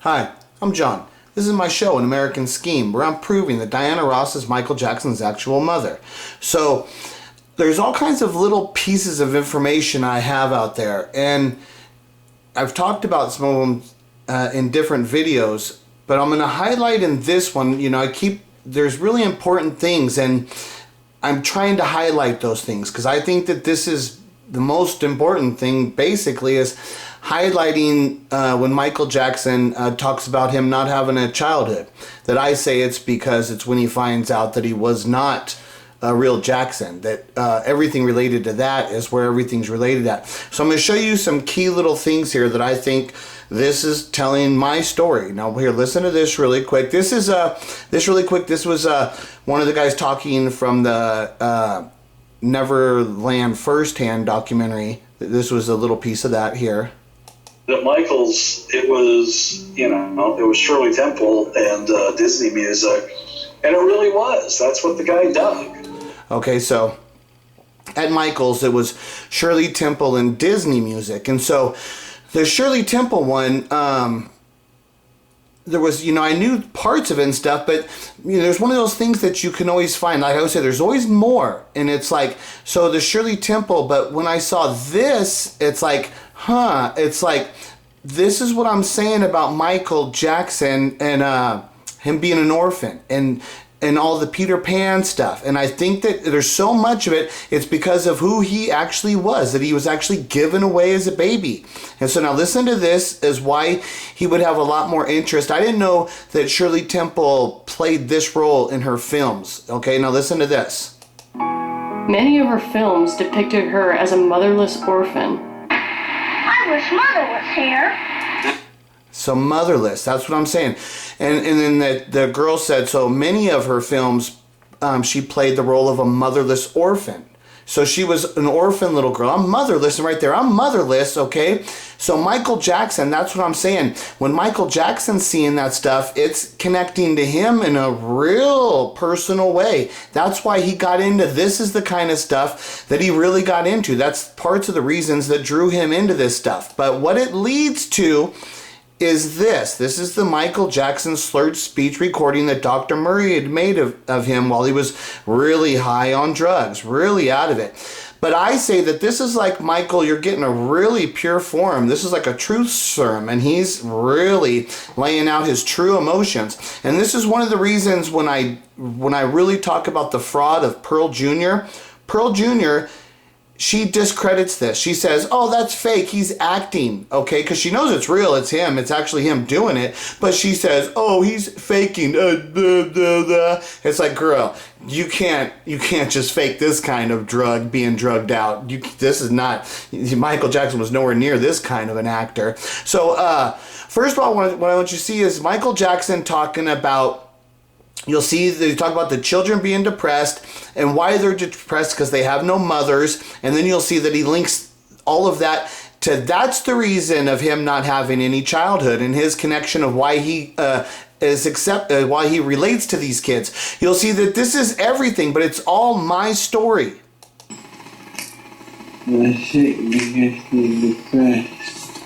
Hi, I'm John. This is my show, An American Scheme, where I'm proving that Diana Ross is Michael Jackson's actual mother. So, there's all kinds of little pieces of information I have out there, and I've talked about some of them in different videos, but I'm going to highlight in this one, there's really important things, and I'm trying to highlight those things, because I think that this is the most important thing, basically, is highlighting when Michael Jackson talks about him not having a childhood. That I say it's because it's when he finds out that he was not a real Jackson. That everything related to that is where everything's related at. So I'm going to show you some key little things here that I think this is telling my story. Now here, listen to this really quick. This was one of the guys talking from the Neverland Firsthand documentary. This was a little piece of that here. At Michael's, it was Shirley Temple and Disney music, and it really was. That's what the guy dug. Okay, so at Michael's, it was Shirley Temple and Disney music, and so the Shirley Temple one, there was, I knew parts of it and stuff, but, there's one of those things that you can always find. Like I always say, there's always more. And it's like, so the Shirley Temple, but when I saw this, it's like, it's like, this is what I'm saying about Michael Jackson and him being an orphan and all the Peter Pan stuff. And I think that there's so much of it, it's because of who he actually was, that he was actually given away as a baby. And so now listen to this as why he would have a lot more interest. I didn't know that Shirley Temple played this role in her films. Okay, now listen to this. Many of her films depicted her as a motherless orphan. I wish Mother was here. So motherless, that's what I'm saying. And then the girl said, so many of her films, she played the role of a motherless orphan. So she was an orphan little girl. I'm motherless, and right there, I'm motherless, okay? So Michael Jackson, that's what I'm saying. When Michael Jackson's seeing that stuff, it's connecting to him in a real personal way. That's why he got into this is the kind of stuff that he really got into. That's parts of the reasons that drew him into this stuff. But what it leads to is this. This is the Michael Jackson slurred speech recording that Dr. Murray had made of him while he was really high on drugs, really out of it. But I say that this is like, Michael, you're getting a really pure form. This is like a truth serum, and he's really laying out his true emotions. And this is one of the reasons when I really talk about the fraud of Pearl Jr., she discredits this. She says, oh, that's fake. He's acting, okay? Because she knows it's real. It's him. It's actually him doing it. But she says, oh, he's faking. It's like, girl, you can't just fake this kind of drug, being drugged out. This is not, Michael Jackson was nowhere near this kind of an actor. So, first of all, what I want you to see is Michael Jackson talking about, you'll see they talk about the children being depressed and why they're depressed because they have no mothers. And then you'll see that he links all of that to that's the reason of him not having any childhood and his connection of why he why he relates to these kids. You'll see that this is everything, but it's all my story. You're sick because you're depressed.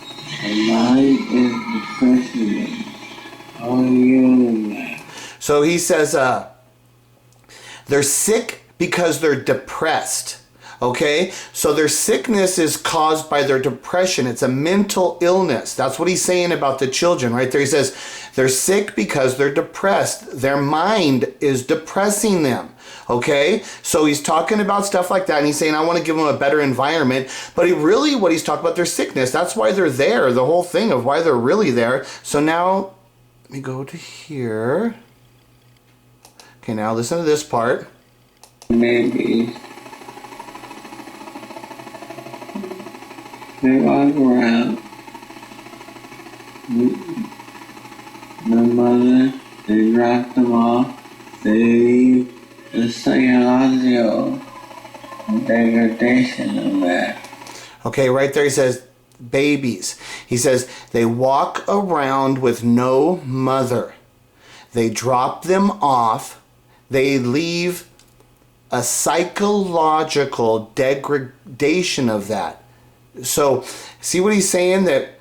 And mine is depressing. All you. So he says they're sick because they're depressed, okay? So their sickness is caused by their depression. It's a mental illness. That's what he's saying about the children right there. He says they're sick because they're depressed. Their mind is depressing them, okay? So he's talking about stuff like that, and he's saying, I want to give them a better environment. But what he's talking about, their sickness. That's why they're there, the whole thing of why they're really there. So now, let me go to here. Okay, now listen to this part. Maybe they walk around. The mother, they drop them off. They leave the psychological degradation of that. Okay, right there he says babies. He says they walk around with no mother. They drop them off. They leave a psychological degradation of that. So, see what he's saying? That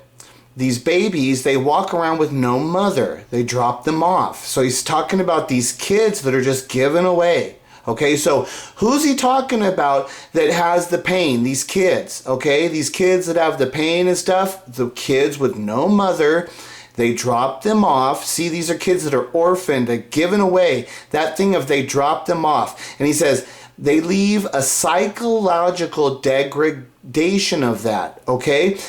these babies, they walk around with no mother. They drop them off. So he's talking about these kids that are just given away. Okay, so who's he talking about that has the pain? These kids, okay? These kids that have the pain and stuff, the kids with no mother, they drop them off. See, these are kids that are orphaned, they're given away. That thing of they drop them off. And he says, they leave a psychological degradation of that, okay?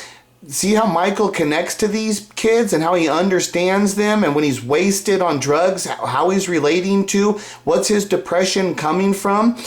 See how Michael connects to these kids and how he understands them, and when he's wasted on drugs, how he's relating to, what's his depression coming from?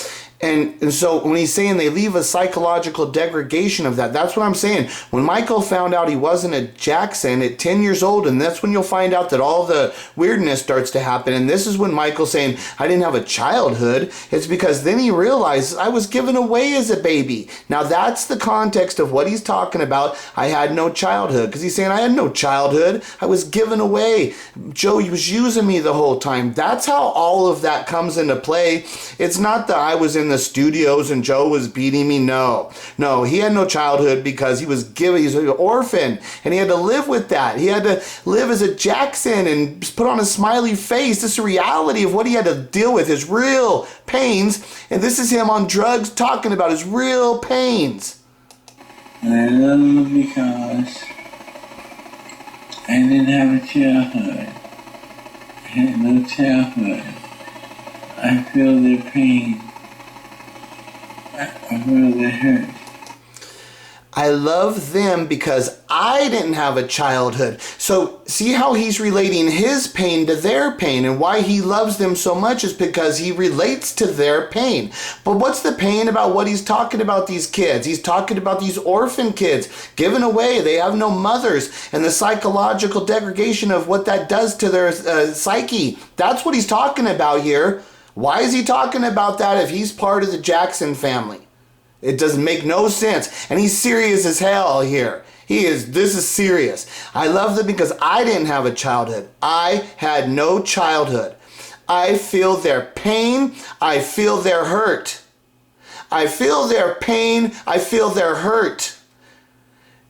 And so when he's saying they leave a psychological degradation of that, that's what I'm saying. When Michael found out he wasn't a Jackson at 10 years old, and that's when you'll find out that all the weirdness starts to happen. And this is when Michael's saying, I didn't have a childhood. It's because then he realizes I was given away as a baby. Now that's the context of what he's talking about. I had no childhood. Because he's saying I had no childhood. I was given away. Joe was using me the whole time. That's how all of that comes into play. It's not that I was in the studios and Joe was beating me. No, he had no childhood because he's an orphan, and he had to live with that. He had to live as a Jackson and put on a smiley face. This is the reality of what he had to deal with, his real pains. And this is him on drugs talking about his real pains. And I love them because I didn't have a childhood. I had no childhood. I feel their pain. I feel their hurt. I love them because I didn't have a childhood. So see how he's relating his pain to their pain, and why he loves them so much is because he relates to their pain. But what's the pain about what he's talking about these kids? He's talking about these orphan kids given away. They have no mothers, and the psychological degradation of what that does to their psyche. That's what he's talking about here. Why is he talking about that if he's part of the Jackson family? It doesn't make no sense. And he's serious as hell here. This is serious. I love them because I didn't have a childhood. I had no childhood. I feel their pain. I feel their hurt. I feel their pain. I feel their hurt.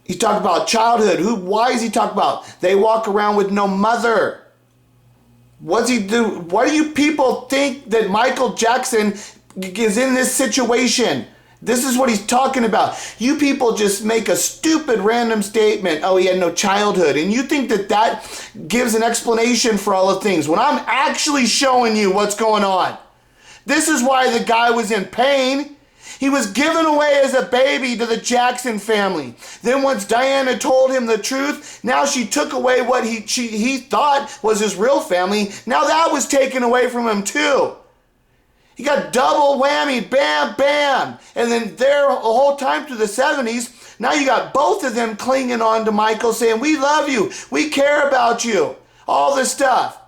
He talked about childhood. Why is he talking about? They walk around with no mother. What's he do? Why do you people think that Michael Jackson is in this situation? This is what he's talking about. You people just make a stupid random statement. Oh, he had no childhood. And you think that gives an explanation for all the things, when I'm actually showing you what's going on. This is why the guy was in pain. He was given away as a baby to the Jackson family. Then once Diana told him the truth, now she took away what he thought was his real family. Now that was taken away from him too. He got double whammy, bam, bam. And then there the whole time through the 70s, now you got both of them clinging on to Michael saying, we love you, we care about you, all this stuff.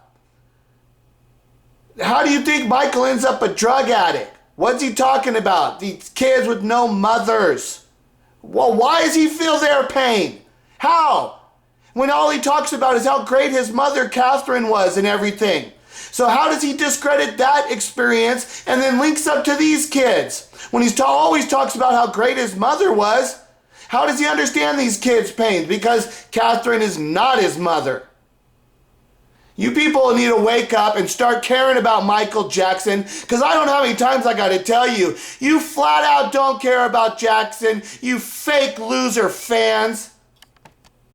How do you think Michael ends up a drug addict? What's he talking about? These kids with no mothers. Well, why does he feel their pain? How? When all he talks about is how great his mother, Catherine, was and everything. So how does he discredit that experience and then links up to these kids? When he's always talks about how great his mother was, how does he understand these kids' pains? Because Catherine is not his mother. You people need to wake up and start caring about Michael Jackson, because I don't know how many times I got to tell you, you flat out don't care about Jackson, you fake loser fans.